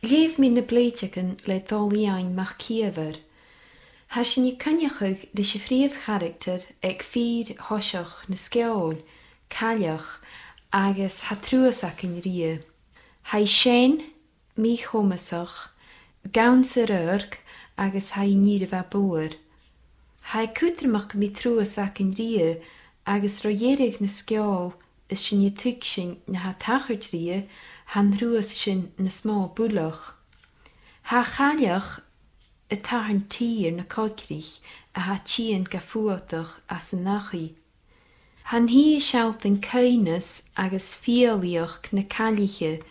Leef mi na bleidjagan le doliain mach ciever. Has sin I cynnychug de si fríomh character ag fír hoiseach na sceol, cailleach agus ha trúasach in ria. Hai sén, mi chomasach, gawn sa rörg agus hai nír va búr. Hai cútramach mi trúasach in ria agus roierig na sceol is sin I tuig sin na ha tachart ria han rúas sin na smá búlach. Ha cailleach y tahan tír na coigrich a ha tían gafuatach as yn nachi. Han hi sialt yn cainas agus fiolioch na caliche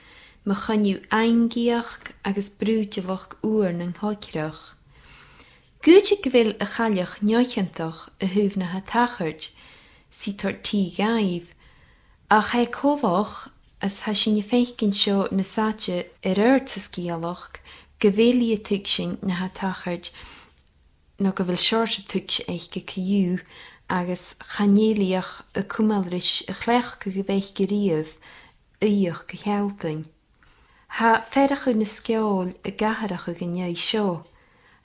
me chynniw eingiach agus brúdilach oer ng hoigrach. Gúte gyfil y chaliach niochantach y hwf na ha tachart si tor tí gaif, ach hai cofach as ha sin feicin sio na satje sa sgialach gyfeli y tuig sin na ha tachart no gyfil siorsa tuig eich gyciw agus chaneliach y cwmalrish y chlech gyfeich gyriaf uich gychealtyn. Ha ferach yn ysgeol y gaharach y gyniau sio.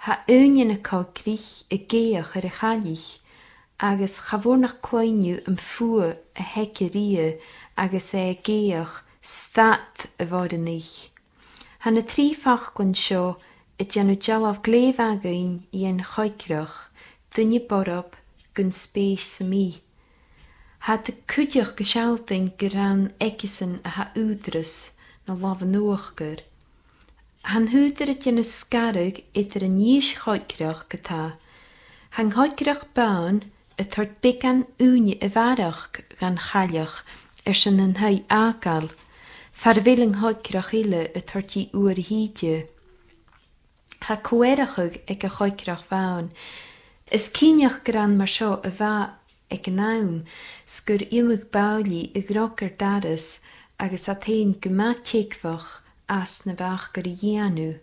Ha union y cogrich y geach yr y chalich agus chafornach cloenniw yn ffwa y hegeria agus e geach stat y fod yn eich. Han y tri fachgwn sio y janw jalaf glef again I yn choigrach, dynnu borob gyn spes sy mi. Ha dy cwdiach gysialtyn gyran egysyn a ha údrys na lafan uachgyr. Han hwydr y janw sgarag ydyr yn ys choigrach gyda. Han choigrach bawn y tord began uni y farach gan chaliach sy'n yn hau agal. Farfeling hoigrach ile y torti oer hydje. Ha cwerachug ag a choigrach fawn. Is cíneach gran mar seo a bha ag naum sgur imig bauli y grocer daras agus a tein gymategfach as na bach gyr ianw.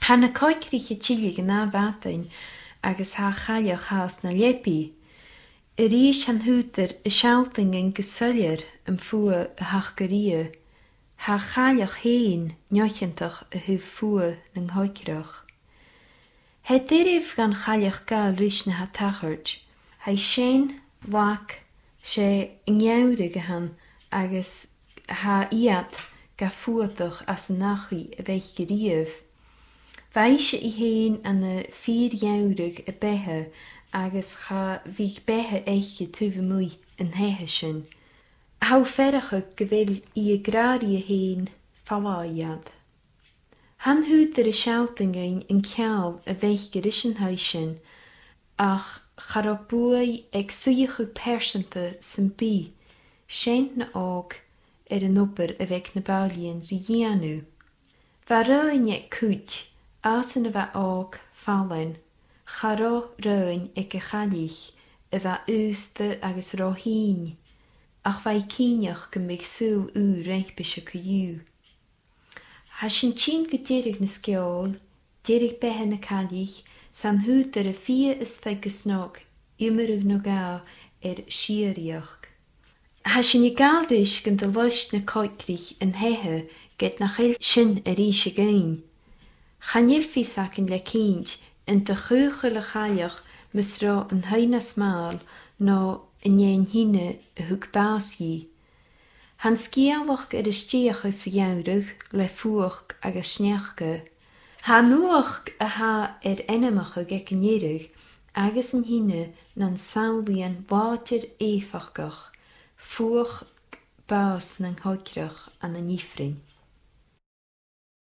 Ha na coigrich y chili gna fathain agus ha chaliach has na lepi. Yr eich han hwter y sialting yn gysylier yn ffwa y hachgeria. Ha chaliach heen niochentach y hyf ffwa ng hoigrach. He dirif gan chaliach gael rys na ha tachart. Hai sien, lac, se yngawrig han agus ha iad ga fwatach as nachi y feich geriaf. Faisje I heen an y fyr jawrig y behe agus cha vich behe eiche tuve mwy yn hehe sin. Hau ferach gyfil I y grari heen falaiad. Han hwder y sialtingein yn ciawl y feich gerisyn huisyn, ach charabwy ag swyach persente sy'n bi, sien na og yn ober y feich na balien rianw. Fa rhain e cwt, as yn y fa og falen, charo rhain ag y chalich, y fa ywste agus rohin, ach fai cíneach gymig sŵl reich bysio cyw. Ha sy'n tîn gydirig na sgeol, dirig behe na calich, san hwder y fia ystau gysnog, ymerig no gau siariach. Ha sy'n I galrish gynt y loist na coigrich yn hehe, get na chael sy'n eisiau gain. Chanilfis ac yn le cynt, yn dy chwchel y chaliach, mysro yn hain a smal, no yn ein hynny y hwgbasi. Han sgialach ysdiach ys iawrug, le fwch ag ysniachge. Ha nuach a ha enemach ag ec nirug, agus yn hynny na'n sawlian water efachgach, fwch bas na'n hoigrach an y nifrin.